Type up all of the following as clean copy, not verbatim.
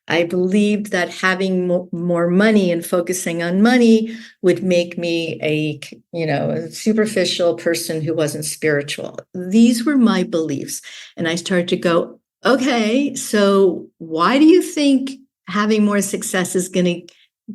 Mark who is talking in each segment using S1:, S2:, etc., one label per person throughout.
S1: I believed that having more money and focusing on money would make me a superficial person who wasn't spiritual. These were my beliefs. And I started to go, okay, so why do you think having more success is going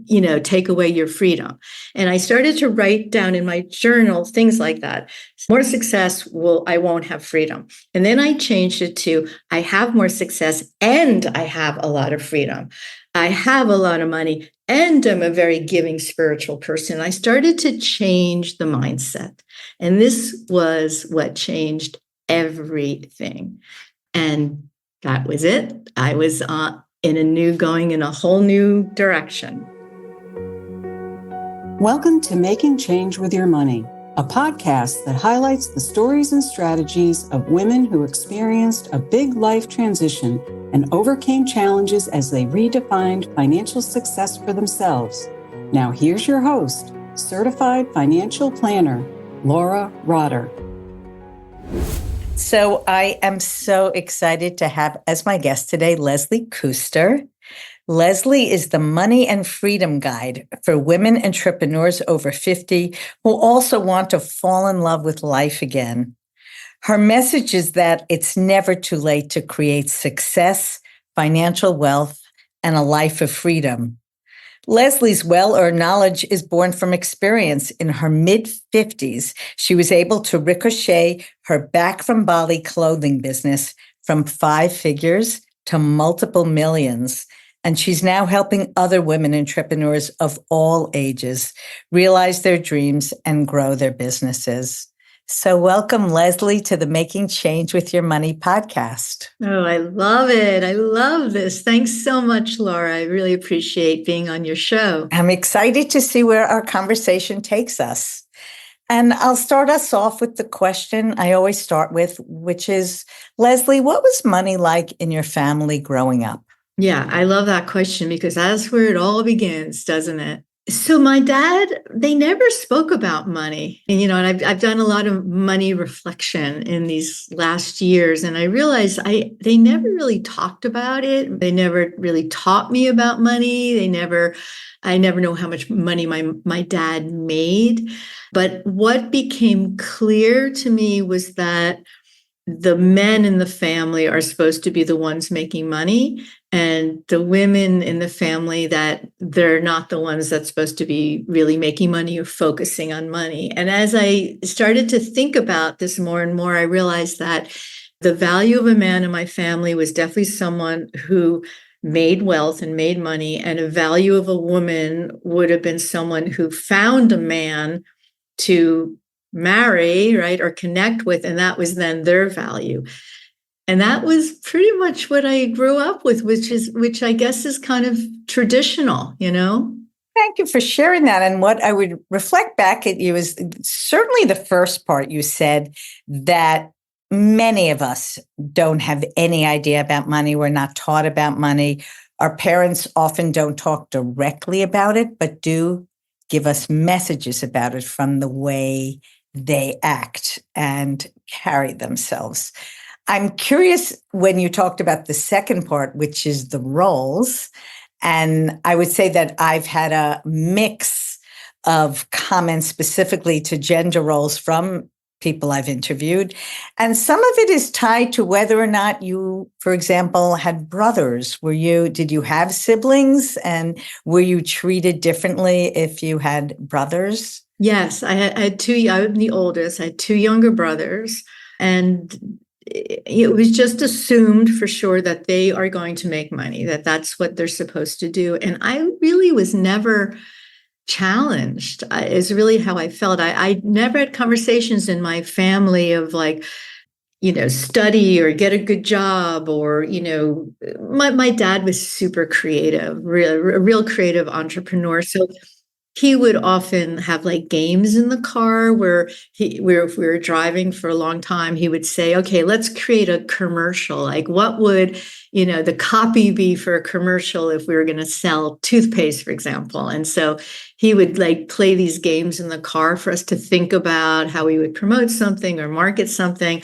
S1: to take away your freedom? And I started to write down in my journal things like that. More success I won't have freedom. And then I changed it to, I have more success and I have a lot of freedom. I have a lot of money and I'm a very giving spiritual person. I started to change the mindset. And this was what changed everything. And that was it. I was going in a whole new direction.
S2: Welcome to Making Change with Your Money, a podcast that highlights the stories and strategies of women who experienced a big life transition and overcame challenges as they redefined financial success for themselves. Now here's your host, certified financial planner, Laura Rotter.
S3: So I am so excited to have as my guest today, Leslie Kuster. Leslie is the money and freedom guide for women entrepreneurs over 50 who also want to fall in love with life again. Her message is that it's never too late to create success, financial wealth, and a life of freedom. Leslie's well-earned knowledge is born from experience. In her mid-50s, she was able to ricochet her Back From Bali clothing business from 5 figures to multiple millions. And she's now helping other women entrepreneurs of all ages realize their dreams and grow their businesses. So welcome, Leslie, to the Making Change with Your Money podcast.
S1: Oh, I love it. I love this. Thanks so much, Laura. I really appreciate being on your show.
S3: I'm excited to see where our conversation takes us. And I'll start us off with the question I always start with, which is, Leslie, what was money like in your family growing up?
S1: Yeah, I love that question because that's where it all begins, doesn't it? So my dad, they never spoke about money. And I've done a lot of money reflection in these last years. And I realized they never really talked about it. They never really taught me about money. I never know how much money my dad made. But what became clear to me was that the men in the family are supposed to be the ones making money, and the women in the family, that they're not the ones that's supposed to be really making money or focusing on money. And as I started to think about this more and more, I realized that the value of a man in my family was definitely someone who made wealth and made money, and a value of a woman would have been someone who found a man to marry, right, or connect with, and that was then their value. And that was pretty much what I grew up with, which I guess is kind of traditional,
S3: Thank you for sharing that. And what I would reflect back at you is certainly the first part you said, that many of us don't have any idea about money. We're not taught about money. Our parents often don't talk directly about it, but do give us messages about it from the way they act and carry themselves. I'm curious when you talked about the second part, which is the roles. And I would say that I've had a mix of comments specifically to gender roles from people I've interviewed. And some of it is tied to whether or not you, for example, had brothers. Did you have siblings, and were you treated differently if you had brothers?
S1: Yes, I had 2. I'm the oldest. I had 2 younger brothers, and it was just assumed for sure that they are going to make money, that that's what they're supposed to do. And I really was never challenged, is really how I felt. I never had conversations in my family of study or get a good job, or, my dad was super creative, a real creative entrepreneur. So he would often have games in the car where if we were driving for a long time, he would say, okay, let's create a commercial. What would, the copy be for a commercial if we were going to sell toothpaste, for example? And so he would play these games in the car for us to think about how we would promote something or market something.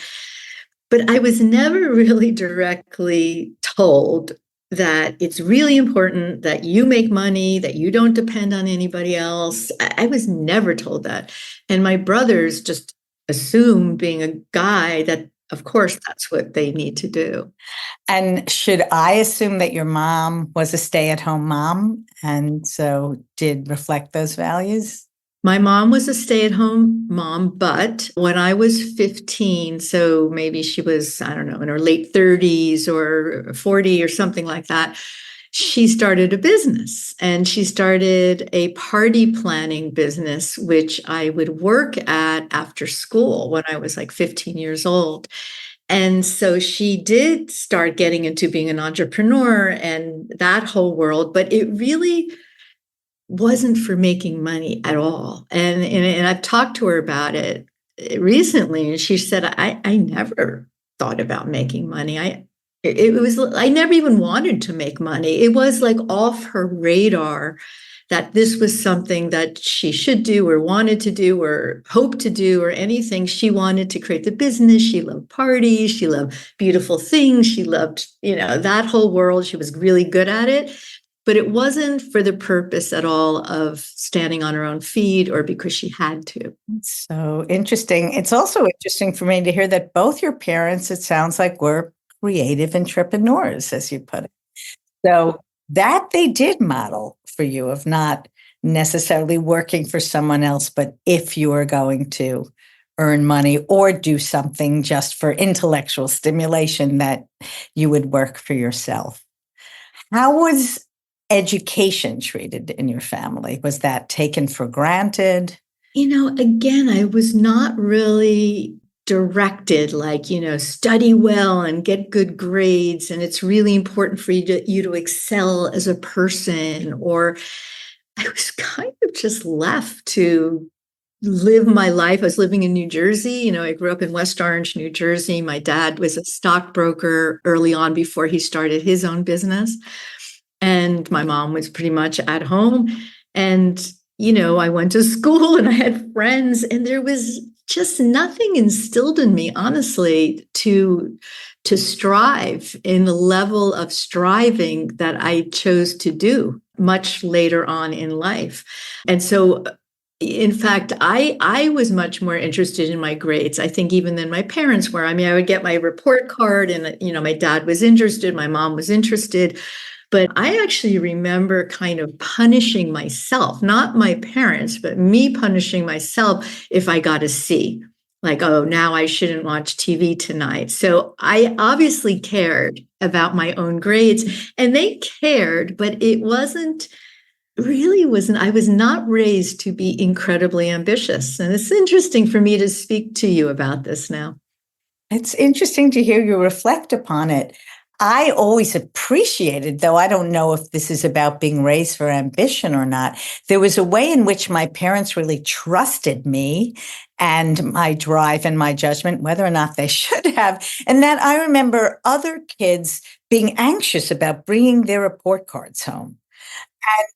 S1: But I was never really directly told that it's really important that you make money, that you don't depend on anybody else. I was never told that. And my brothers just assumed, being a guy, that of course that's what they need to do.
S3: And should I assume that your mom was a stay-at-home mom and so did reflect those values?
S1: My mom was a stay-at-home mom, but when I was 15, so maybe she was, I don't know, in her late 30s or 40 or something like that, she started a business, and she started a party planning business, which I would work at after school when I was like 15 years old. And so she did start getting into being an entrepreneur and that whole world, but it really wasn't for making money at all. And I've talked to her about it recently, and she said, I never thought about making money. I never even wanted to make money. It was like off her radar that this was something that she should do or wanted to do or hoped to do or anything. She wanted to create the business. She loved parties. She loved beautiful things. She loved, that whole world. She was really good at it. But it wasn't for the purpose at all of standing on her own feet or because she had to.
S3: It's so interesting. It's also interesting for me to hear that both your parents, it sounds like, were creative entrepreneurs, as you put it. So that they did model for you, of not necessarily working for someone else, but if you are going to earn money or do something just for intellectual stimulation, that you would work for yourself. How was education treated in your family? Was that taken for granted?
S1: Again, I was not really directed like, study well and get good grades. And it's really important for you to excel as a person. Or I was kind of just left to live my life. I was living in New Jersey. I grew up in West Orange, New Jersey. My dad was a stockbroker early on before he started his own business. And my mom was pretty much at home. And, I went to school and I had friends, and there was just nothing instilled in me, honestly, to strive in the level of striving that I chose to do much later on in life. And so, in fact, I was much more interested in my grades, I think, even than my parents were. I mean, I would get my report card and, my dad was interested, my mom was interested. But I actually remember kind of punishing myself, not my parents, but me punishing myself if I got a C. Like, oh, now I shouldn't watch TV tonight. So I obviously cared about my own grades, and they cared, but I was not raised to be incredibly ambitious. And it's interesting for me to speak to you about this now.
S3: It's interesting to hear you reflect upon it. I always appreciated, though I don't know if this is about being raised for ambition or not, there was a way in which my parents really trusted me and my drive and my judgment, whether or not they should have. And that I remember other kids being anxious about bringing their report cards home.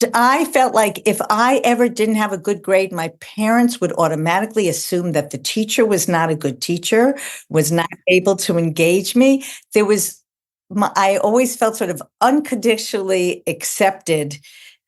S3: And I felt like if I ever didn't have a good grade, my parents would automatically assume that the teacher was not a good teacher, was not able to engage me. I always felt sort of unconditionally accepted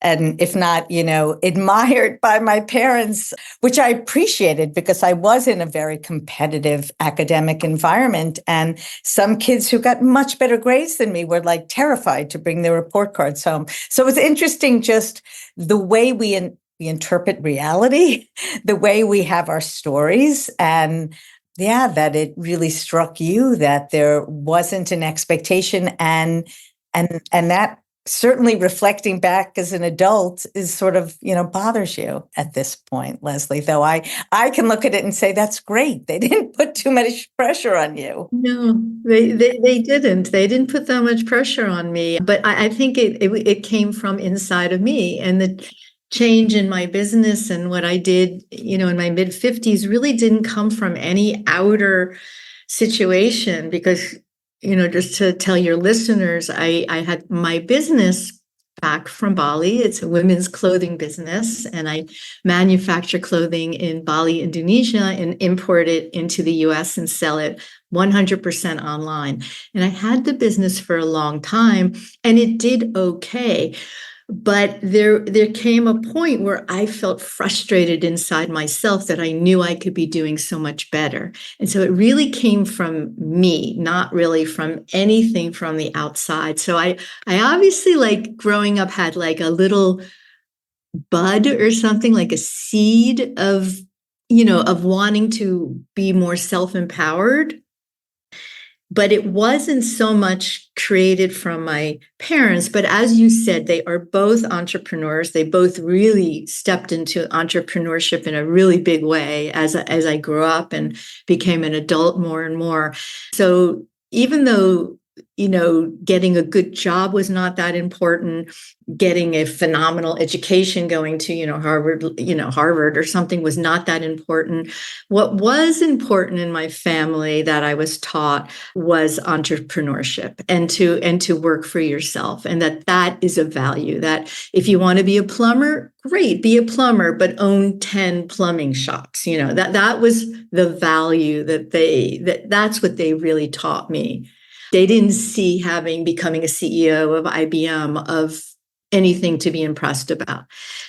S3: and, if not, admired by my parents, which I appreciated because I was in a very competitive academic environment. And some kids who got much better grades than me were like terrified to bring their report cards home. So it was interesting just the way we interpret reality, the way we have our stories, and yeah, that it really struck you that there wasn't an expectation, and that certainly reflecting back as an adult is sort of, bothers you at this point, Leslie, though I can look at it and say, that's great. They didn't put too much pressure on you.
S1: No, they didn't. They didn't put that much pressure on me. But I think it came from inside of me, and the change in my business and what I did, in my mid 50s really didn't come from any outer situation because, just to tell your listeners, I had my business Back From Bali. It's a women's clothing business, and I manufacture clothing in Bali, Indonesia, and import it into the US and sell it 100% online. And I had the business for a long time and it did okay. But there came a point where I felt frustrated inside myself that I knew I could be doing so much better. And so it really came from me, not really from anything from the outside. So I obviously, like, growing up, had like a little bud or something, like a seed of, of wanting to be more self-empowered. But it wasn't so much created from my parents. But as you said, they are both entrepreneurs. They both really stepped into entrepreneurship in a really big way as I grew up and became an adult more and more. So even though, getting a good job was not that important, getting a phenomenal education, going to, Harvard or something was not that important. What was important in my family that I was taught was entrepreneurship and to work for yourself, and that is a value. That if you want to be a plumber, great, be a plumber, but own 10 plumbing shops. That was the value that's what they really taught me. They didn't see becoming a CEO of IBM of anything to be impressed about.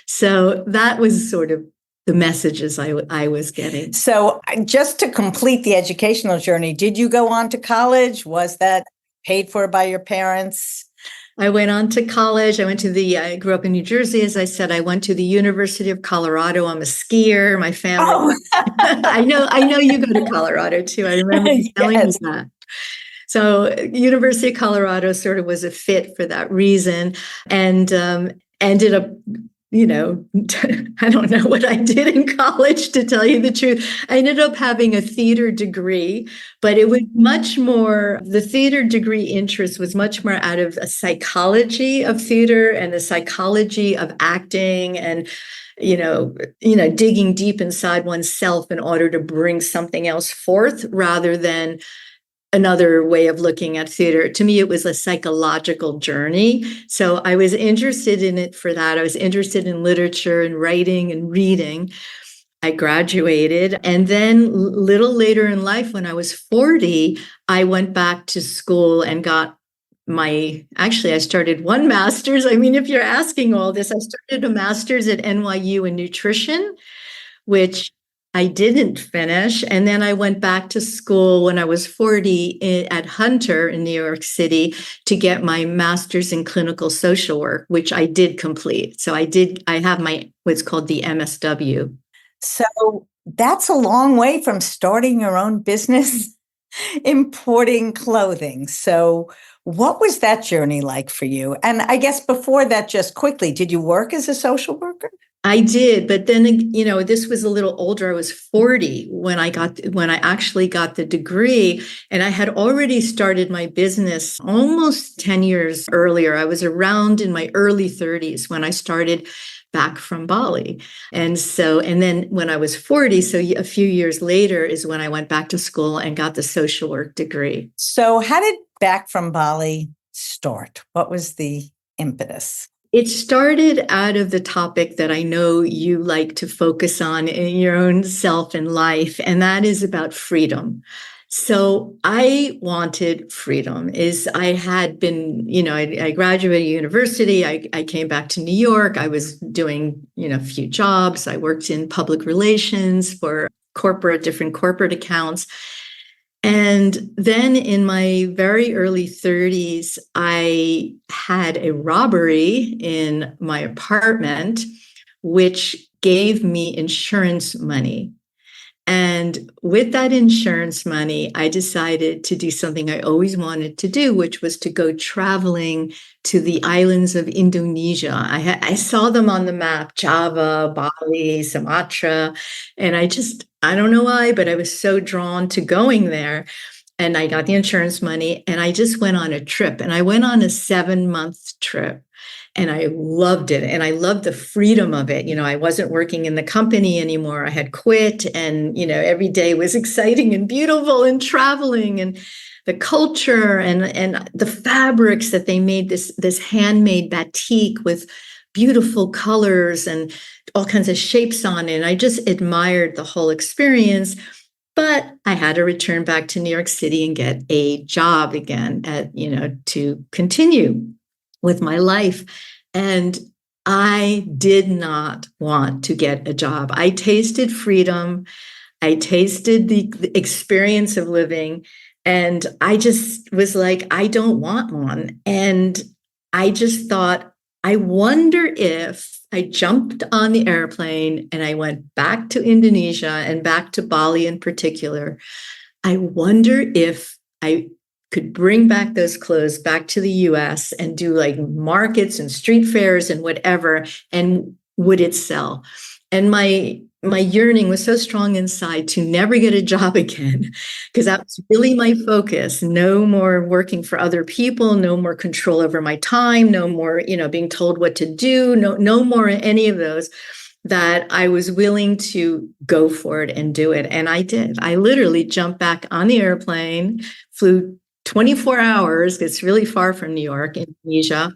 S1: So that was sort of the messages I was getting.
S3: So just to complete the educational journey, did you go on to college? Was that paid for by your parents?
S1: I went on to college. I grew up in New Jersey. As I said, I went to the University of Colorado. I'm a skier. My family. Oh. I know you go to Colorado too. I remember you telling me that. So University of Colorado sort of was a fit for that reason, and ended up, I don't know what I did in college, to tell you the truth. I ended up having a theater degree, but it was much more, the theater degree interest was much more out of a psychology of theater and the psychology of acting and, digging deep inside oneself in order to bring something else forth rather than another way of looking at theater. To me, it was a psychological journey. So I was interested in it for that. I was interested in literature and writing and reading. I graduated. And then a little later in life, when I was 40, I went back to school and got I started one master's. I mean, if you're asking all this, I started a master's at NYU in nutrition, which I didn't finish. And then I went back to school when I was 40 at Hunter in New York City to get my master's in clinical social work, which I did complete. So I have what's called the MSW.
S3: So that's a long way from starting your own business, importing clothing. So what was that journey like for you? And I guess before that, just quickly, did you work as a social worker?
S1: I did, but then, this was a little older. I was 40 when I actually got the degree, and I had already started my business almost 10 years earlier. I was around in my early 30s when I started Back From Bali. And then when I was 40, so a few years later is when I went back to school and got the social work degree.
S3: So how did Back From Bali start? What was the impetus?
S1: It started out of the topic that I know you like to focus on in your own self and life, and that is about freedom. So I wanted freedom. I had been, I graduated university. I came back to New York. I was doing, a few jobs. I worked in public relations for different corporate accounts. And then in my very early 30s, I had a robbery in my apartment, which gave me insurance money. And with that insurance money, I decided to do something I always wanted to do, which was to go traveling to the islands of Indonesia. I saw them on the map, Java, Bali, Sumatra, and I don't know why, but I was so drawn to going there. And I got the insurance money and I just went on a trip, and I went on a 7-month trip. And I loved it. And I loved the freedom of it. I wasn't working in the company anymore. I had quit, and, every day was exciting and beautiful, and traveling and the culture and the fabrics that they made, this handmade batik with beautiful colors and all kinds of shapes on it. And I just admired the whole experience. But I had to return back to New York City and get a job again to continue with my life. And I did not want to get a job. I tasted freedom. I tasted the experience of living. And I just was like, I don't want one. And I just thought, I wonder if I jumped on the airplane and I went back to Indonesia and back to Bali in particular. I wonder if I could bring back those clothes back to the US and do like markets and street fairs and whatever, and would it sell? And my yearning was so strong inside to never get a job again, because that was really my focus. No more working for other people, no more control over my time, no more, being told what to do, no more any of those, that I was willing to go for it and do it. And I did. I literally jumped back on the airplane, flew 24 hours. It's really far from New York, Indonesia.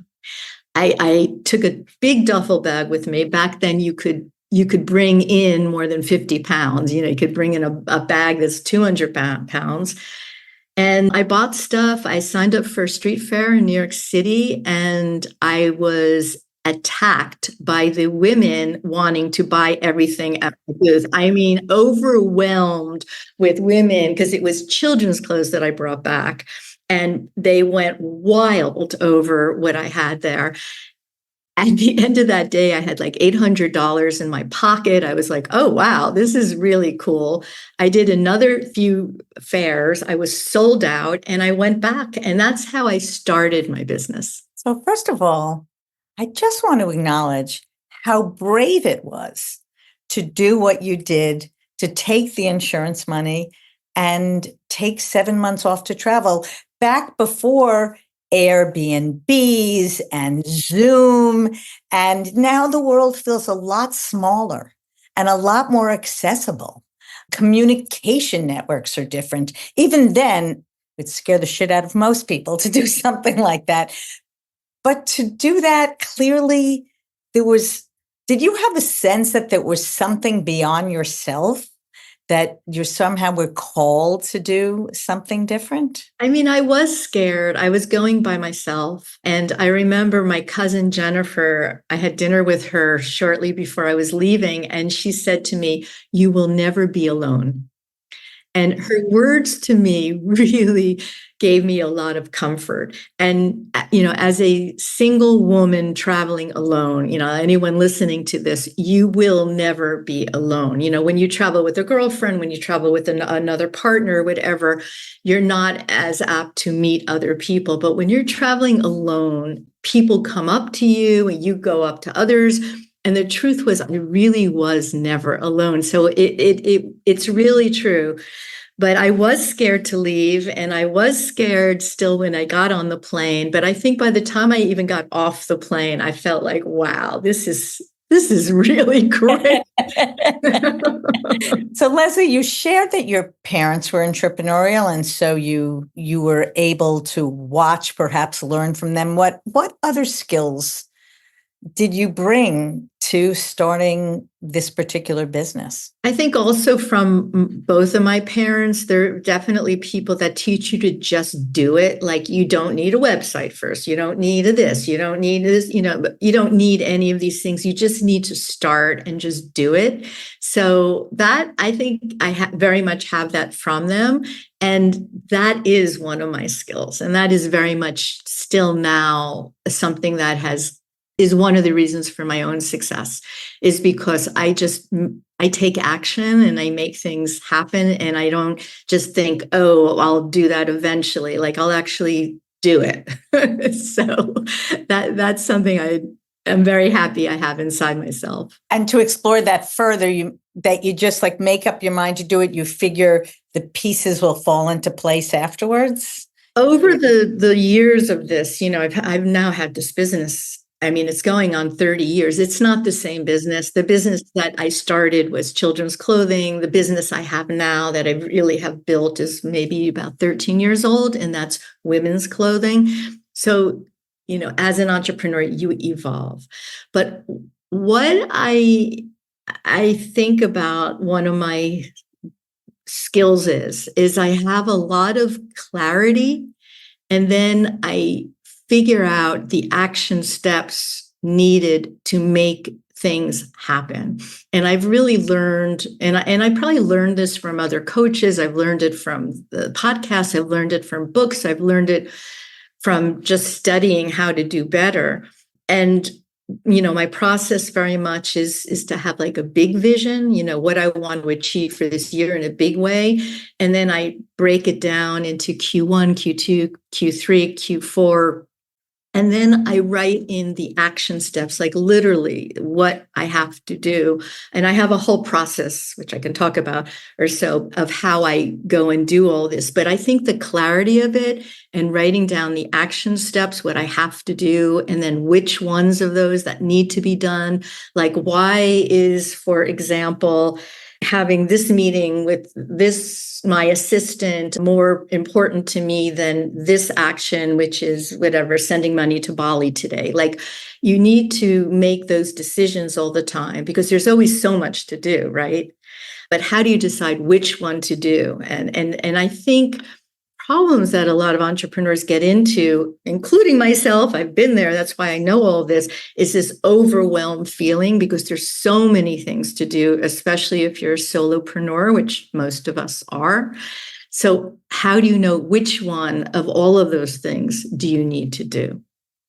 S1: I took a big duffel bag with me. Back then you could bring in more than 50 pounds. You could bring in a bag that's 200 pounds. And I bought stuff. I signed up for a street fair in New York City, and I was attacked by the women wanting to buy everything at the booth. I mean, overwhelmed with women, because it was children's clothes that I brought back. And they went wild over what I had there. At the end of that day, I had like $800 in my pocket. I was like, oh, wow, this is really cool. I did another few fairs. I was sold out and I went back. And that's how I started my business.
S3: So first of all, I just want to acknowledge how brave it was to do what you did, to take the insurance money and take 7 months off to travel back before Airbnbs and Zoom. And now the world feels a lot smaller and a lot more accessible. Communication networks are different. Even then, it scared the shit out of most people to do something like that. But to do that, clearly, did you have a sense that there was something beyond yourself, that you somehow were called to do something different?
S1: I mean, I was scared. I was going by myself. And I remember my cousin Jennifer, I had dinner with her shortly before I was leaving, and she said to me, "You will never be alone." And her words to me really gave me a lot of comfort. And, as a single woman traveling alone, anyone listening to this, you will never be alone. When you travel with a girlfriend, when you travel with another partner, whatever, you're not as apt to meet other people. But when you're traveling alone, people come up to you and you go up to others. And the truth was, I really was never alone. So it's really true. But I was scared to leave, and I was scared still when I got on the plane. But I think by the time I even got off the plane, I felt like, wow, this is really great.
S3: So Leslie, you shared that your parents were entrepreneurial, and so you were able to watch, perhaps learn from them. What other skills did you bring to starting this particular business?
S1: I think also from both of my parents, they're definitely people that teach you to just do it. Like, you don't need a website first. You don't need this. You don't need this. You don't need any of these things. You just need to start and just do it. So that, I think I very much have that from them. And that is one of my skills. And that is very much still now something that is one of the reasons for my own success, is because I take action and I make things happen. And I don't just think, oh, I'll do that eventually. Like, I'll actually do it. So that's something I'm very happy I have inside myself.
S3: And to explore that further, you just like make up your mind to do it. You figure the pieces will fall into place afterwards.
S1: Over the years of this, I've now had this business. I mean, it's going on 30 years. It's not the same business. The business that I started was children's clothing. The business I have now that I really have built is maybe about 13 years old, and that's women's clothing. So, as an entrepreneur, you evolve. But what I think about, one of my skills is I have a lot of clarity, and then I figure out the action steps needed to make things happen. And I've really learned, and I probably learned this from other coaches. I've learned it from the podcast. I've learned it from books. I've learned it from just studying how to do better. And my process very much is to have like a big vision, what I want to achieve for this year in a big way. And then I break it down into Q1, Q2, Q3, Q4. And then I write in the action steps, like literally what I have to do. And I have a whole process, which I can talk about or so, of how I go and do all this. But I think the clarity of it and writing down the action steps, what I have to do, and then which ones of those that need to be done. Like, why is, for example, having this meeting with my assistant more important to me than this action, which is whatever, sending money to Bali today. Like, you need to make those decisions all the time because there's always so much to do, right? But how do you decide which one to do? And I think problems that a lot of entrepreneurs get into, including myself, I've been there, that's why I know all this, is this overwhelmed feeling because there's so many things to do, especially if you're a solopreneur, which most of us are. So how do you know which one of all of those things do you need to do?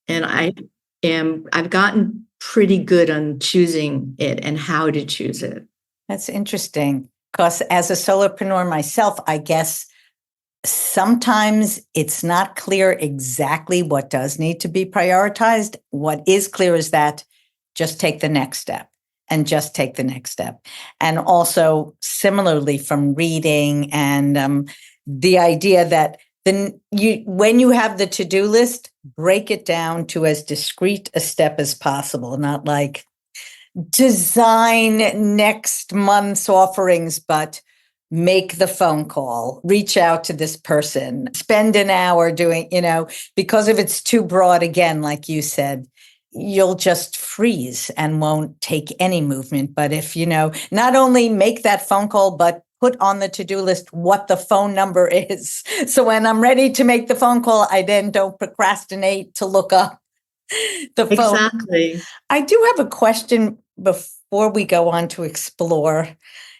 S1: And I've gotten pretty good on choosing it and how to choose it.
S3: That's interesting, because as a solopreneur myself, I guess sometimes it's not clear exactly what does need to be prioritized. What is clear is that just take the next step and just take the next step. And also similarly from reading and the idea that when you have the to-do list, break it down to as discrete a step as possible, not like design next month's offerings, but make the phone call, reach out to this person, spend an hour doing, because if it's too broad, again, like you said, you'll just freeze and won't take any movement. But if, not only make that phone call, but put on the to-do list what the phone number is. So when I'm ready to make the phone call, I then don't procrastinate to look up the phone.
S1: Exactly.
S3: I do have a question before we go on to explore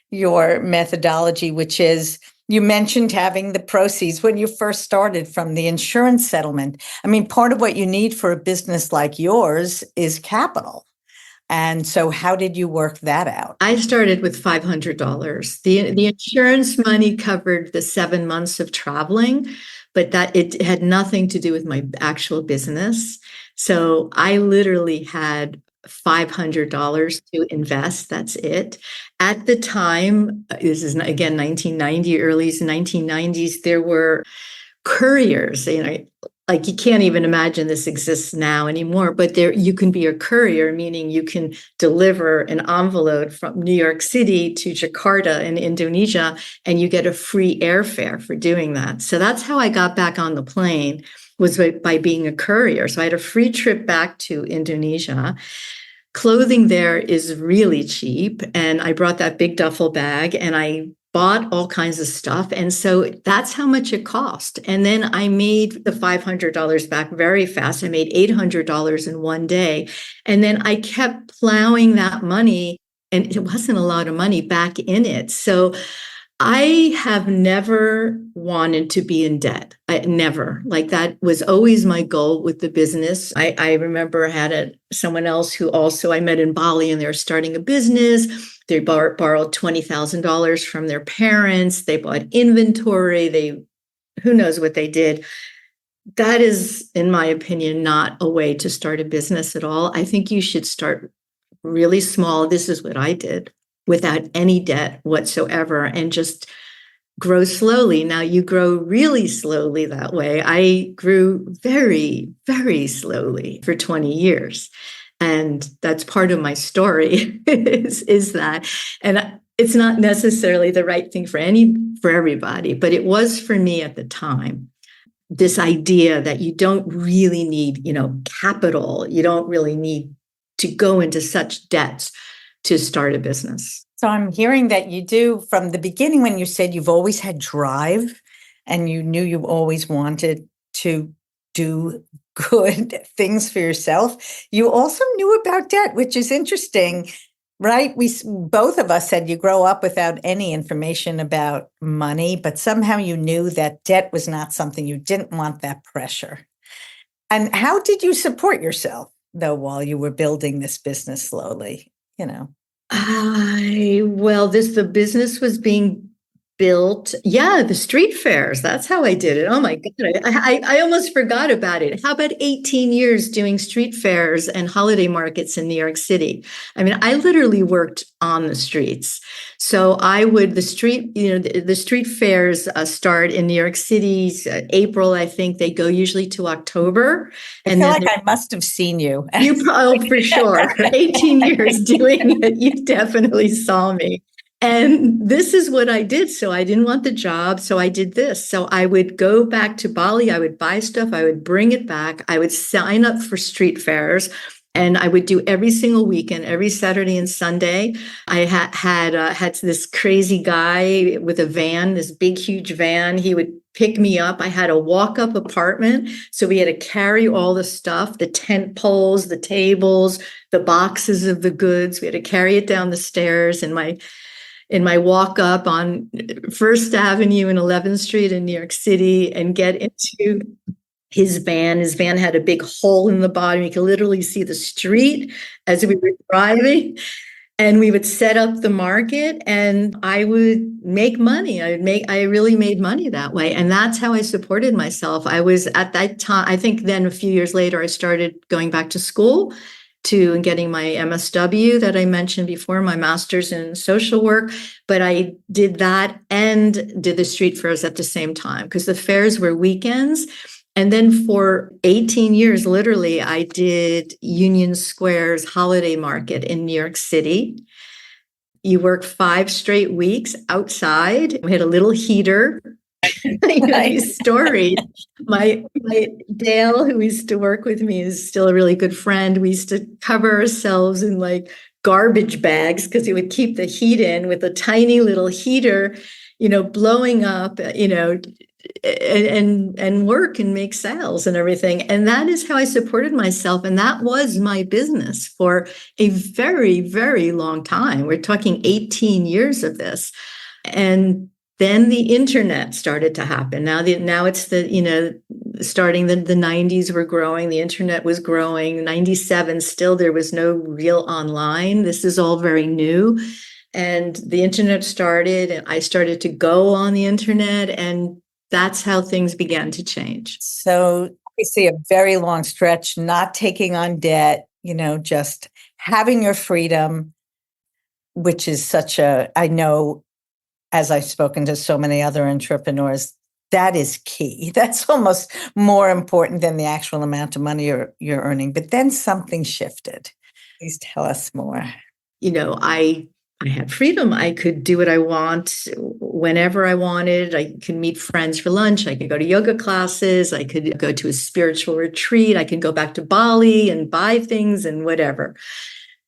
S3: your methodology, which is, you mentioned having the proceeds when you first started from the insurance settlement. I mean, part of what you need for a business like yours is capital. And so how did you work that out?
S1: I started with $500. The insurance money covered the 7 months of traveling, but that it had nothing to do with my actual business. So I literally had $500 to invest. That's it. At the time, this is again 1990, early 1990s, there were couriers, like you can't even imagine this exists now anymore, but there you can be a courier, meaning you can deliver an envelope from New York City to Jakarta in Indonesia, and you get a free airfare for doing that. So that's how I got back on the plane, was by being a courier. So I had a free trip back to Indonesia. Clothing there is really cheap. And I brought that big duffel bag and I bought all kinds of stuff. And so that's how much it cost. And then I made the $500 back very fast. I made $800 in one day. And then I kept plowing that money, and it wasn't a lot of money, back in it. So I have never wanted to be in debt. Never. Like, that was always my goal with the business. I remember I had someone else who also I met in Bali, and they're starting a business. They borrowed $20,000 from their parents. They bought inventory. Who knows what they did. That is, in my opinion, not a way to start a business at all. I think you should start really small. This is what I did, without any debt whatsoever, and just grow slowly. Now, you grow really slowly that way. I grew very, very slowly for 20 years. And that's part of my story is that. And it's not necessarily the right thing for everybody, but it was for me at the time. This idea that you don't really need, capital. You don't really need to go into such debts to start a business.
S3: So I'm hearing that you do from the beginning when you said you've always had drive and you knew you always wanted to do good things for yourself. You also knew about debt, which is interesting, right? Both of us said you grow up without any information about money, but somehow you knew that debt was not something you didn't want that pressure. And how did you support yourself though while you were building this business slowly,
S1: The business was being built. Yeah, the street fairs. That's how I did it. Oh my God. I almost forgot about it. How about 18 years doing street fairs and holiday markets in New York City? I mean, I literally worked on the streets. So the street fairs start in New York City's April. I think they go usually to October.
S3: I feel like I must have seen you.
S1: For sure. 18 years doing it. You definitely saw me. And this is what I did. So I didn't want the job. So I did this. So I would go back to Bali. I would buy stuff. I would bring it back. I would sign up for street fairs. And I would do every single weekend, every Saturday and Sunday. I had this crazy guy with a van, this big, huge van. He would pick me up. I had a walk-up apartment. So we had to carry all the stuff, the tent poles, the tables, the boxes of the goods. We had to carry it down the stairs in my walk up on First Avenue and 11th Street in New York City and get into his van. His van had a big hole in the bottom. You could literally see the street as we were driving. And we would set up the market and I would make money. I really made money that way. And that's how I supported myself. I was at that time, I think then a few years later, I started going back to school and getting my MSW that I mentioned before, my master's in social work. But I did that and did the street fairs at the same time because the fairs were weekends. And then for 18 years, literally, I did Union Square's holiday market in New York City. You work 5 straight weeks outside. We had a little heater. Nice story. My Dale, who used to work with me, is still a really good friend. We used to cover ourselves in like garbage bags because he would keep the heat in with a tiny little heater, blowing up, and work and make sales and everything. And that is how I supported myself. And that was my business for a very, very long time. We're talking 18 years of this. And then the internet started to happen. Now it's starting the 90s were growing. The internet was growing. 97, still there was no real online. This is all very new. And the internet started and I started to go on the internet and that's how things began to change.
S3: So we see a very long stretch, not taking on debt, just having your freedom, which is I know, as I've spoken to so many other entrepreneurs, that is key. That's almost more important than the actual amount of money you're earning. But then something shifted. Please tell us more.
S1: I had freedom. I could do what I want whenever I wanted. I could meet friends for lunch. I could go to yoga classes. I could go to a spiritual retreat. I could go back to Bali and buy things and whatever.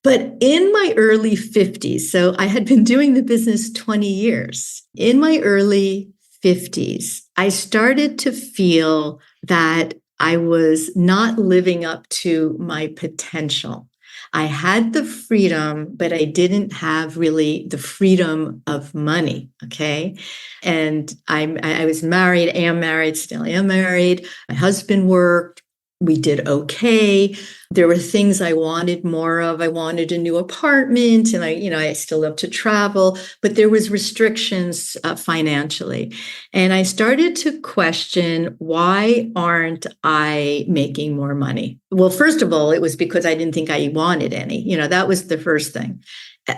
S1: But in my early 50s, so I had been doing the business 20 years. In my early 50s, I started to feel that I was not living up to my potential. I had the freedom, but I didn't have really the freedom of money. Okay. And I was married, still am married. My husband worked. We did okay. There were things I wanted more of. I wanted a new apartment and I still love to travel, but there was restrictions financially. And I started to question, why aren't I making more money? Well, first of all, it was because I didn't think I wanted any, that was the first thing.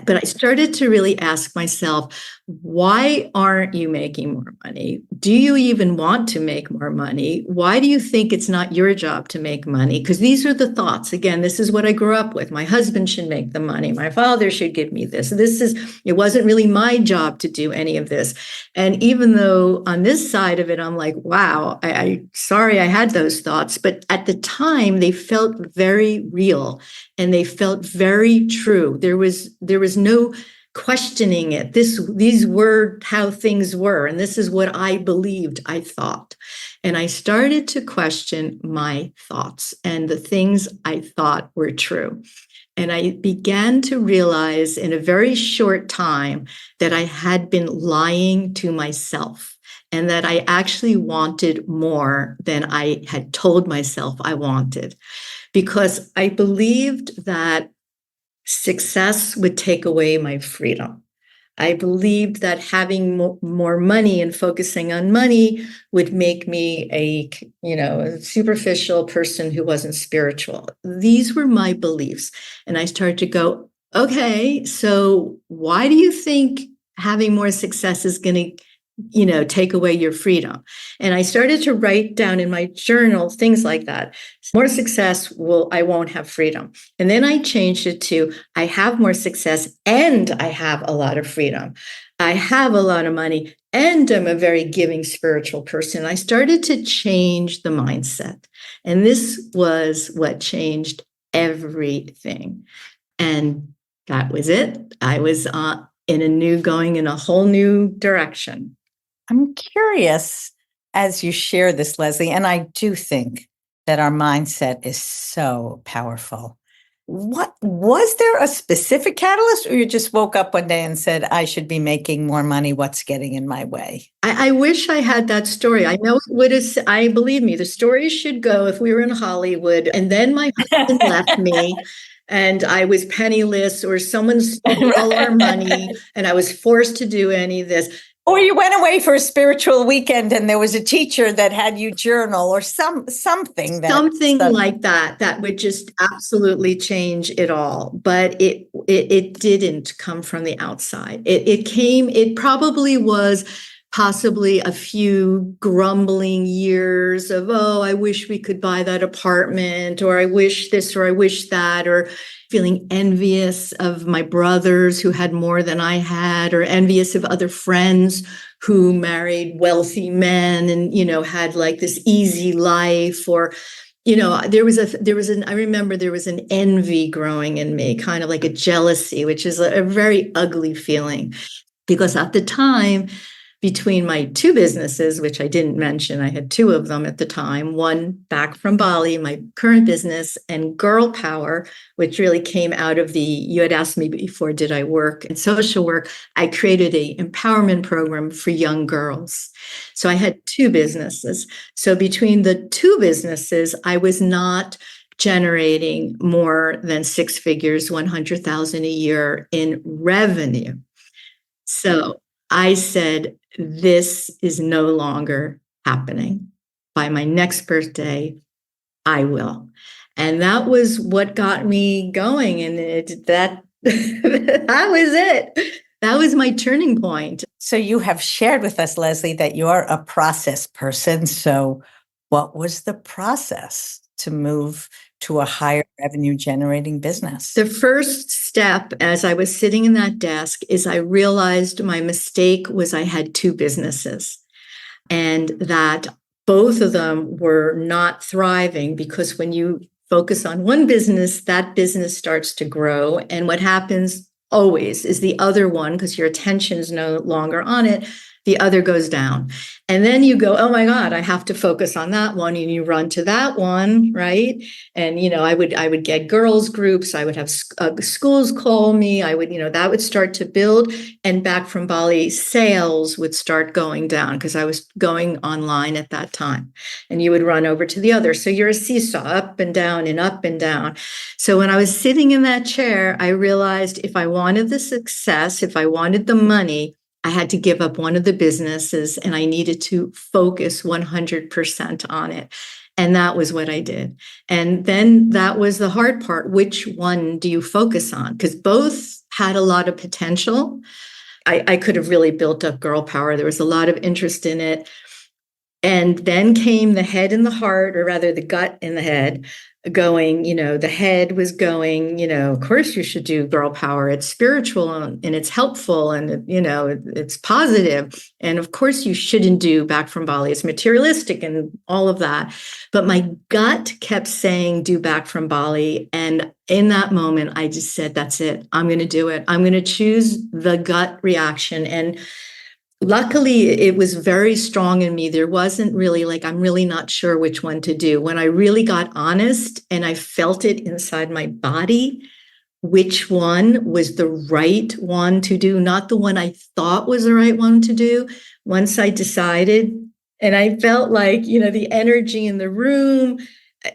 S1: But I started to really ask myself, why aren't you making more money? Do you even want to make more money? Why do you think it's not your job to make money? Because these are the thoughts. Again, this is what I grew up with. My husband should make the money. My father should give me this. It wasn't really my job to do any of this. And even though on this side of it, I'm like, wow, I sorry I had those thoughts. But at the time, they felt very real and they felt very true. There was was no questioning it. These were how things were, and this is what I believed, I thought. And I started to question my thoughts and the things I thought were true. And I began to realize in a very short time that I had been lying to myself and that I actually wanted more than I had told myself I wanted, because I believed that success would take away my freedom. I believed that having more money and focusing on money would make me a superficial person who wasn't spiritual. These were my beliefs. And I started to go, okay, so why do you think having more success is going to take away your freedom? And I started to write down in my journal things like that. More success I won't have freedom. And then I changed it to, I have more success and I have a lot of freedom. I have a lot of money and I'm a very giving spiritual person. I started to change the mindset. And this was what changed everything. And that was it. I was going in a whole new direction.
S3: I'm curious as you share this, Leslie, and I do think that our mindset is so powerful. What was there a specific catalyst, or you just woke up one day and said, I should be making more money? What's getting in my way?
S1: I wish I had that story. I know it would have, believe me, the story should go if we were in Hollywood and then my husband left me and I was penniless or someone stole all our money and I was forced to do any of this.
S3: Or you went away for a spiritual weekend and there was a teacher that had you journal or something
S1: like that would just absolutely change it all. But it didn't come from the outside. It probably was possibly a few grumbling years of, oh, I wish we could buy that apartment, or I wish this, or I wish that, or feeling envious of my brothers who had more than I had, or envious of other friends who married wealthy men and, had like this easy life, or, I remember there was an envy growing in me, kind of like a jealousy, which is a very ugly feeling, because at the time, between my two businesses, which I didn't mention, I had two of them at the time, one Back From Bali, my current business, and Girl Power, which really came out of you had asked me before, did I work in social work? I created an empowerment program for young girls. So I had two businesses. So between the two businesses, I was not generating more than six figures, 100,000 a year in revenue. So I said, this is no longer happening. By my next birthday, I will. And that was what got me going. And that was it. That was my turning point.
S3: So you have shared with us, Leslie, that you're a process person. So what was the process to move to a higher revenue generating business?
S1: The first step, as I was sitting in that desk, is I realized my mistake was I had two businesses and that both of them were not thriving, because when you focus on one business, that business starts to grow. And what happens always is the other one, because your attention is no longer on it, the other goes down. And then you go, oh my God, I have to focus on that one. And you run to that one, right? And, I would get girls groups. I would have schools call me. I would, that would start to build. And Back From Bali sales would start going down because I was going online at that time. And you would run over to the other. So you're a seesaw, up and down and up and down. So when I was sitting in that chair, I realized if I wanted the success, if I wanted the money, I had to give up one of the businesses and I needed to focus 100% on it. And that was what I did. And then that was the hard part. Which one do you focus on? Because both had a lot of potential. I could have really built up Girl Power. There was a lot of interest in it. And then came the head and the heart, or rather the gut and the head, going, the head was going, of course you should do girl power. It's spiritual and it's helpful and, it's positive. And of course you shouldn't do Back From Bali. It's materialistic and all of that. But my gut kept saying, do Back From Bali. And in that moment, I just said, that's it. I'm going to do it. I'm going to choose the gut reaction. And luckily, it was very strong in me. There wasn't really I'm really not sure which one to do. When I really got honest and I felt it inside my body, which one was the right one to do, not the one I thought was the right one to do. Once I decided, and I felt the energy in the room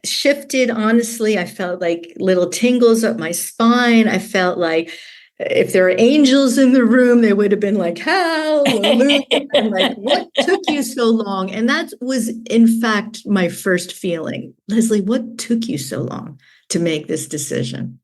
S1: shifted. Honestly, I felt like little tingles up my spine. I felt like if there are angels in the room, they would have been like, hallelujah. And what took you so long? And that was, in fact, my first feeling. Leslie, what took you so long to make this decision?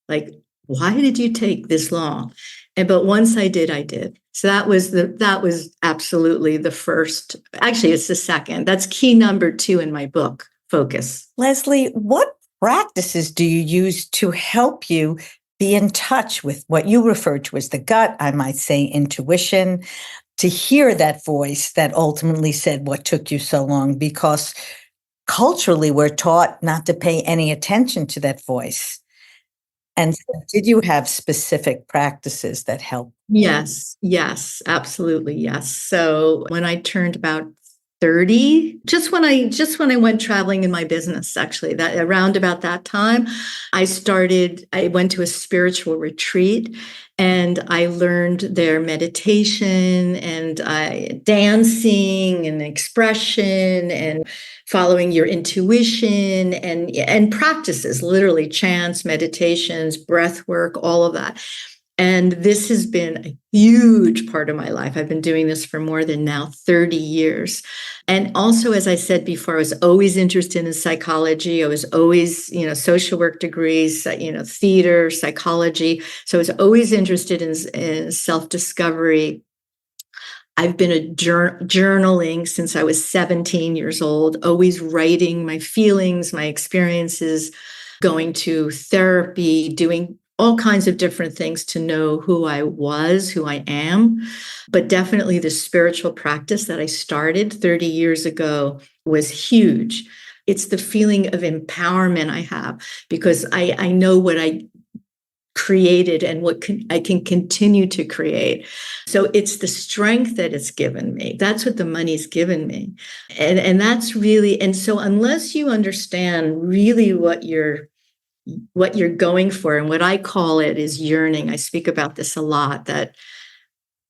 S1: Why did you take this long? But once I did, I did. So that was absolutely the first. Actually, it's the second. That's key number 2 in my book, focus.
S3: Leslie, what practices do you use to help you be in touch with what you refer to as the gut, I might say intuition, to hear that voice that ultimately said, what took you so long? Because culturally, we're taught not to pay any attention to that voice. And so did you have specific practices that helped?
S1: Yes, absolutely. Yes. So when I turned about 30, just when I went traveling in my business, actually, that around about that time, I went to a spiritual retreat and I learned their meditation and dancing and expression and following your intuition and practices, literally chants, meditations, breath work, all of that. And this has been a huge part of my life. I've been doing this for more than now 30 years. And also, as I said before, I was always interested in psychology. I was always, social work degrees, theater, psychology. So I was always interested in self-discovery. I've been journaling since I was 17 years old, always writing my feelings, my experiences, going to therapy, doing all kinds of different things to know who I was, who I am. But definitely the spiritual practice that I started 30 years ago was huge. It's the feeling of empowerment I have because I know what I created and what I can continue to create. So it's the strength that it's given me. That's what the money's given me. And that's really, and so unless you understand really what you're going for, and what I call it is yearning. I speak about this a lot, that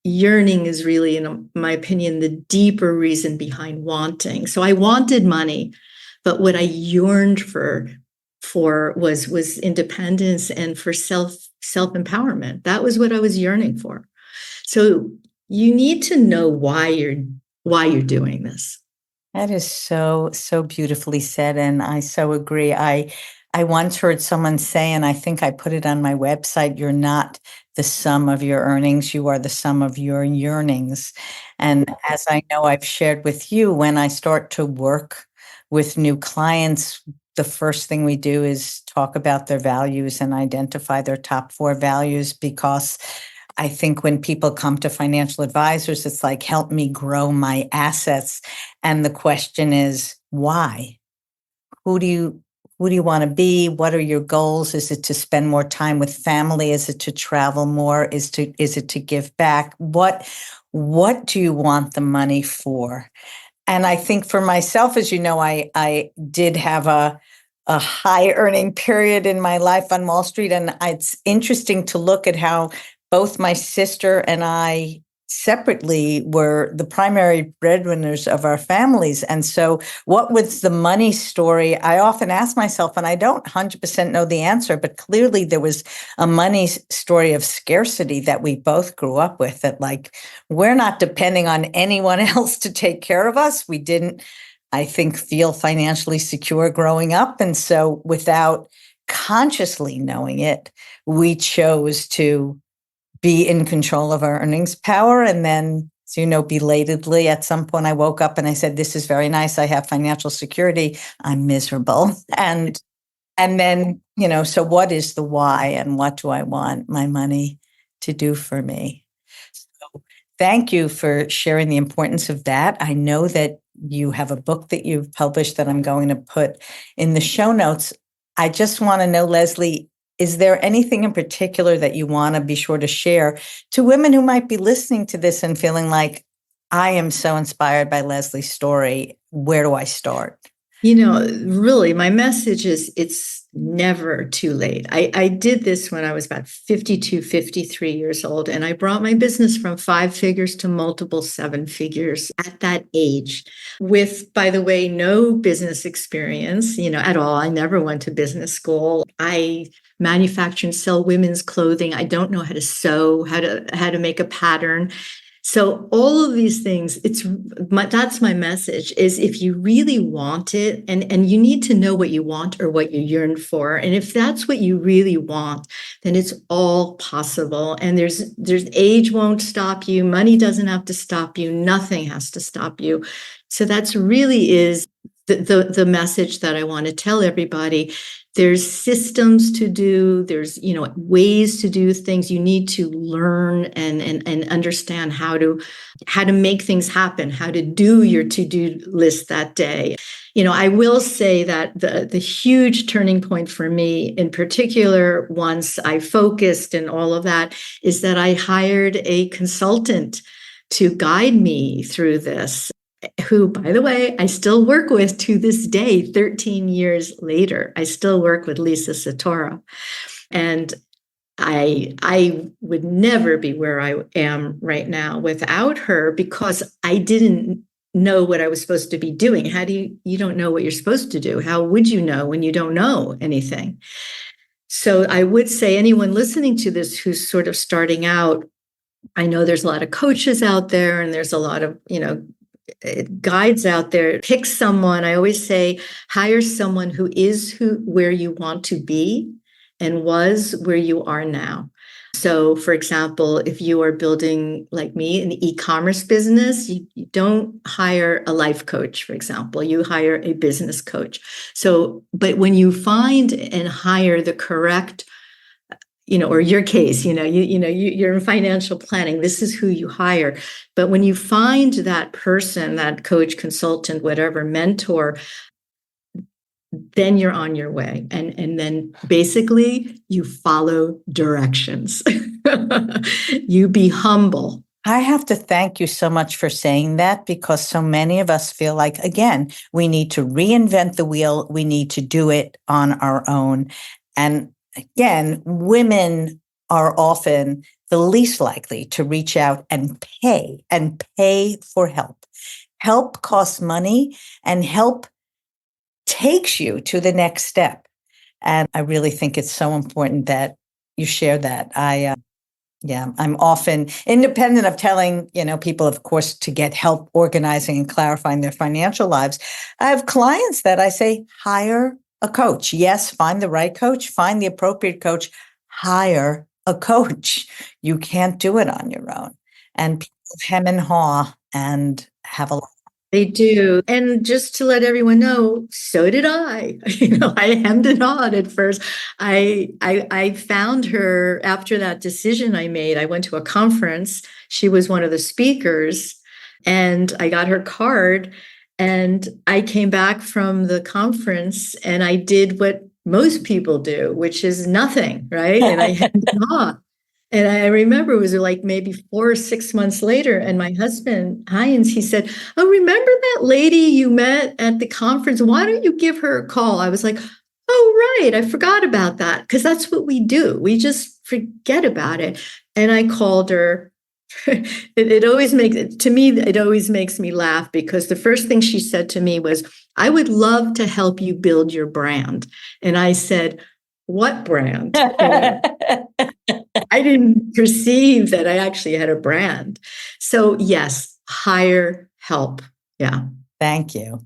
S1: yearning is really, in my opinion, the deeper reason behind wanting. So I wanted money, but what I yearned for was independence and for self-empowerment. That was what I was yearning for. So you need to know why you're doing this.
S3: That is so beautifully said, and I so agree. I once heard someone say, and I think I put it on my website, you're not the sum of your earnings, you are the sum of your yearnings. And as I know I've shared with you, when I start to work with new clients, the first thing we do is talk about their values and identify their top 4 values, because I think when people come to financial advisors, it's like, help me grow my assets. And the question is, why? Who do you want to be? What are your goals? Is it to spend more time with family? Is it to travel more? Is it to give back? What do you want the money for? And I think for myself, as you know, I did have a high earning period in my life on Wall Street. And it's interesting to look at how both my sister and I separately were the primary breadwinners of our families. And so what was the money story? I often ask myself, and I don't 100% know the answer, but clearly there was a money story of scarcity that we both grew up with, that we're not depending on anyone else to take care of us. We didn't, I think, feel financially secure growing up. And so without consciously knowing it, we chose to be in control of our earnings power and then So, belatedly, at some point I woke up and I said, this is very nice. I have financial security. I'm miserable. And then, so what is the why and what do I want my money to do for me? So thank you for sharing the importance of that. I know that you have a book that you've published that I'm going to put in the show notes. I just want to know, Leslie, is there anything in particular that you want to be sure to share to women who might be listening to this and feeling like, I am so inspired by Leslie's story. Where do I start?
S1: Really, my message is it's never too late. I did this when I was about 52, 53 years old, and I brought my business from 5 figures to multiple 7 figures at that age with, by the way, no business experience, at all. I never went to business school. I manufacture and sell women's clothing. I don't know how to sew, how to make a pattern. So all of these things, that's my message, is if you really want it, and you need to know what you want or what you yearn for. And if that's what you really want, then it's all possible. And there's age won't stop you. Money doesn't have to stop you. Nothing has to stop you. So that's really is the message that I want to tell everybody. There's systems to do, there's, ways to do things. You need to learn and understand how to make things happen, how to do your to-do list that day. I will say that the huge turning point for me in particular, once I focused and all of that, is that I hired a consultant to guide me through this, who, by the way, I still work with to this day, 13 years later. I still work with Lisa Satora. And I would never be where I am right now without her, because I didn't know what I was supposed to be doing. How do you don't know what you're supposed to do? How would you know when you don't know anything? So I would say anyone listening to this who's sort of starting out, I know there's a lot of coaches out there and there's a lot of, guides out there. Pick someone. I always say, hire someone who is where you want to be and was where you are now. So, for example, if you are building, like me, an e-commerce business, you don't hire a life coach, for example. You hire a business coach. So, but when you find and hire the correct, or your case, you're in financial planning, this is who you hire. But when you find that person, that coach, consultant, whatever, mentor, then you're on your way. And then basically you follow directions. You be humble.
S3: I have to thank you so much for saying that, because so many of us feel like, again, we need to reinvent the wheel. We need to do it on our own. And again, women are often the least likely to reach out and pay for help. Help costs money, and help takes you to the next step. And I really think it's so important that you share that. I'm often independent of telling, people, of course, to get help organizing and clarifying their financial lives. I have clients that I say, hire a coach. Yes, find the right coach, find the appropriate coach, hire a coach. You can't do it on your own. And people hem and haw and have a lot.
S1: They do. And just to let everyone know, so did I. I hemmed and hawed at first. I found her after that decision I made. I went to a conference. She was one of the speakers, and I got her card. And I came back from the conference and I did what most people do, which is nothing, right? And I hemmed and hawed. And I remember it was like maybe 4 or 6 months later, and my husband, Heinz, he said, "Oh, remember that lady you met at the conference? Why don't you give her a call?" I was like, "Oh, right. I forgot about that." Because that's what we do. We just forget about it. And I called her. It always makes me laugh, because the first thing she said to me was, "I would love to help you build your brand." And I said, "What brand?" I didn't perceive that I actually had a brand. So yes, hire help. Yeah.
S3: Thank you.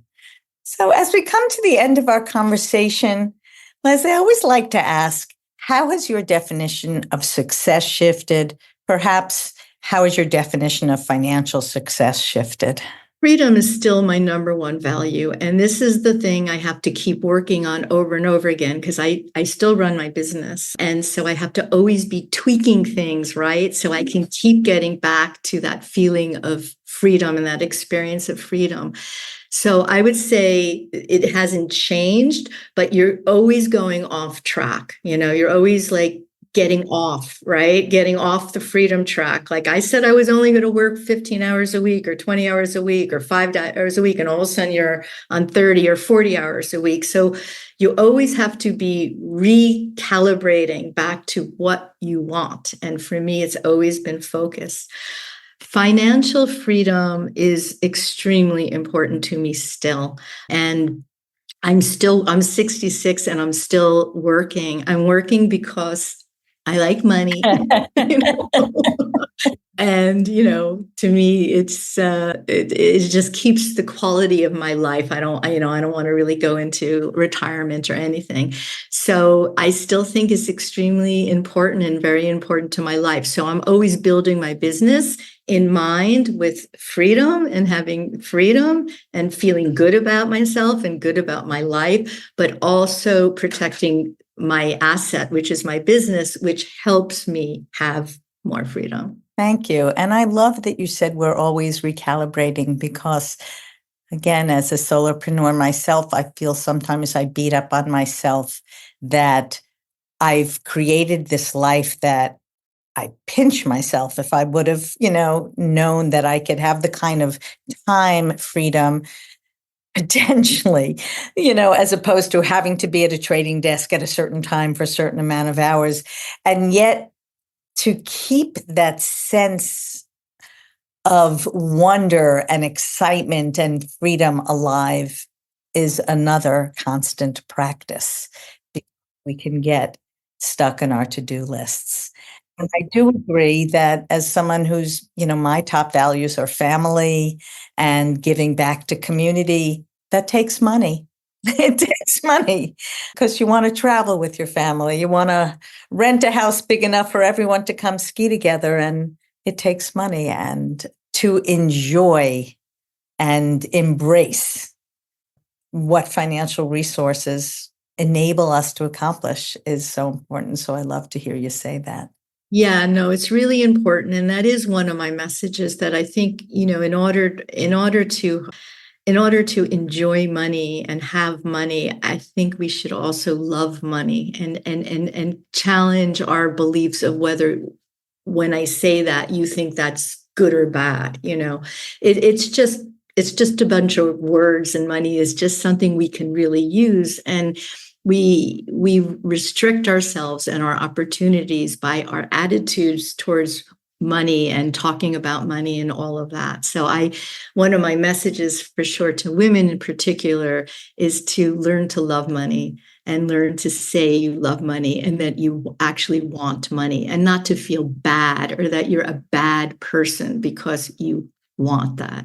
S3: So as we come to the end of our conversation, Leslie, I always like to ask, how has your definition of success shifted? Perhaps how has your definition of financial success shifted?
S1: Freedom is still my number one value. And this is the thing I have to keep working on over and over again, because I still run my business. And so I have to always be tweaking things, right? So I can keep getting back to that feeling of freedom and that experience of freedom. So I would say it hasn't changed, but you're always going off track. You're always like getting off, right? Getting off the freedom track. Like I said, I was only going to work 15 hours a week or 20 hours a week or 5 hours a week. And all of a sudden you're on 30 or 40 hours a week. So you always have to be recalibrating back to what you want. And for me, it's always been focused. Financial freedom is extremely important to me still. And I'm 66 and I'm still working. I'm working because I like money. And, to me, it just keeps the quality of my life. I don't want to really go into retirement or anything. So I still think it's extremely important and very important to my life. So I'm always building my business in mind with freedom and having freedom and feeling good about myself and good about my life, but also protecting my asset, which is my business, which helps me have more freedom.
S3: Thank you. And I love that you said we're always recalibrating because, again, as a solopreneur myself, I feel sometimes I beat up on myself that I've created this life that I pinch myself if I would have, known that I could have the kind of time freedom potentially, as opposed to having to be at a trading desk at a certain time for a certain amount of hours. And yet to keep that sense of wonder and excitement and freedom alive is another constant practice. We can get stuck in our to-do lists. And I do agree that as someone who's, my top values are family and giving back to community, that takes money. It takes money because you want to travel with your family. You want to rent a house big enough for everyone to come ski together. And it takes money. And to enjoy and embrace what financial resources enable us to accomplish is so important. So I love to hear you say that.
S1: Yeah, no, it's really important. And that is one of my messages that I think, in order to enjoy money and have money, I think we should also love money and challenge our beliefs of whether, when I say that, you think that's good or bad. It's just a bunch of words, and money is just something we can really use. And we restrict ourselves and our opportunities by our attitudes towards money and talking about money and all of that. So one of my messages for sure to women in particular is to learn to love money and learn to say you love money and that you actually want money, and not to feel bad or that you're a bad person because you want that.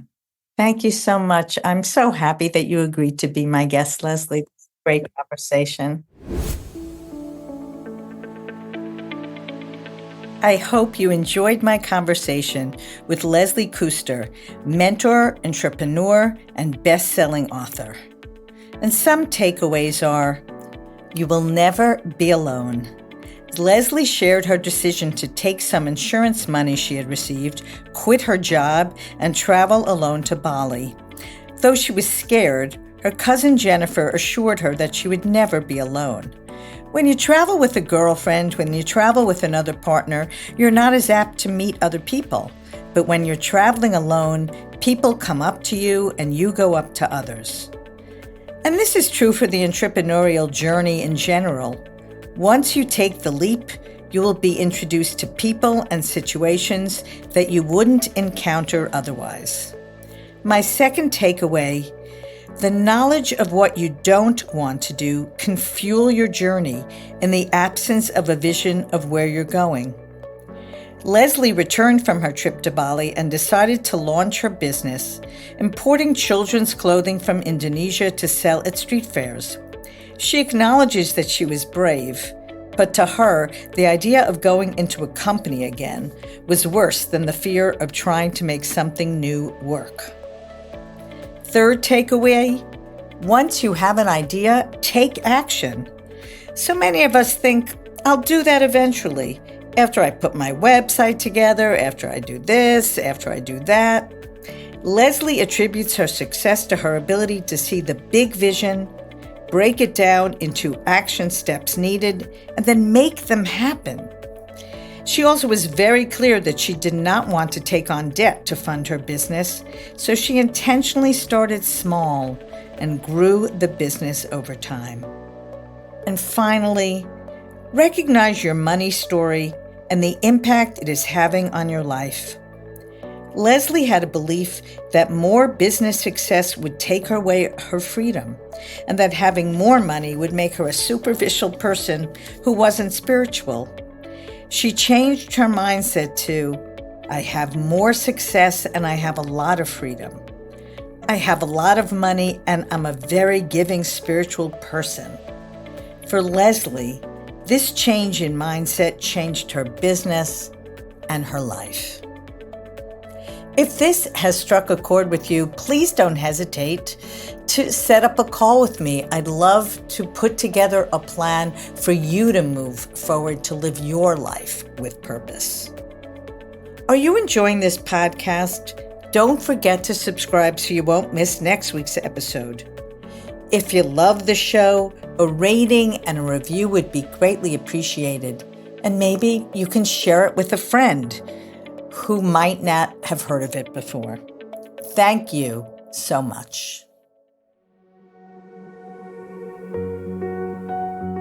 S3: Thank you so much. I'm so happy that you agreed to be my guest, Leslie. Great conversation. I hope you enjoyed my conversation with Leslie Kuster, mentor, entrepreneur, and best-selling author. And some takeaways are, you will never be alone. Leslie shared her decision to take some insurance money she had received, quit her job, and travel alone to Bali. Though she was scared, her cousin Jennifer assured her that she would never be alone. When you travel with a girlfriend, when you travel with another partner, you're not as apt to meet other people. But when you're traveling alone, people come up to you and you go up to others. And this is true for the entrepreneurial journey in general. Once you take the leap, you will be introduced to people and situations that you wouldn't encounter otherwise. My second takeaway: the knowledge of what you don't want to do can fuel your journey in the absence of a vision of where you're going. Leslie returned from her trip to Bali and decided to launch her business, importing children's clothing from Indonesia to sell at street fairs. She acknowledges that she was brave, But to her, the idea of going into a company again was worse than the fear of trying to make something new work. Third takeaway, once you have an idea, take action. So many of us think, I'll do that eventually, after I put my website together, after I do this, after I do that. Leslie attributes her success to her ability to see the big vision, break it down into action steps needed, and then make them happen. She also was very clear that she did not want to take on debt to fund her business, so she intentionally started small and grew the business over time. And finally, recognize your money story and the impact it is having on your life. Leslie had a belief that more business success would take away her freedom, and that having more money would make her a superficial person who wasn't spiritual. She changed her mindset to, I have more success and I have a lot of freedom. I have a lot of money and I'm a very giving spiritual person. For Leslie, this change in mindset changed her business and her life. If this has struck a chord with you, please don't hesitate to set up a call with me. I'd love to put together a plan for you to move forward to live your life with purpose. Are you enjoying this podcast? Don't forget to subscribe so you won't miss next week's episode. If you love the show, a rating and a review would be greatly appreciated. And maybe you can share it with a friend who might not have heard of it before. Thank you so much.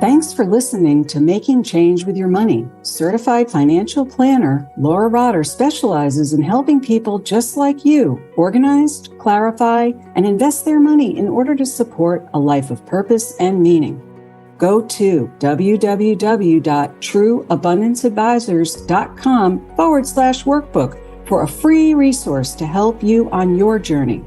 S2: Thanks for listening to Making Change with Your Money. Certified financial planner Laura Rotter specializes in helping people just like you organize, clarify, and invest their money in order to support a life of purpose and meaning. Go to www.trueabundanceadvisors.com/workbook for a free resource to help you on your journey.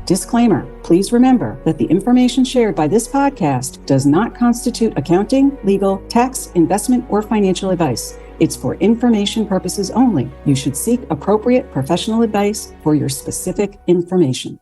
S2: Disclaimer, please remember that the information shared by this podcast does not constitute accounting, legal, tax, investment, or financial advice. It's for information purposes only. You should seek appropriate professional advice for your specific information.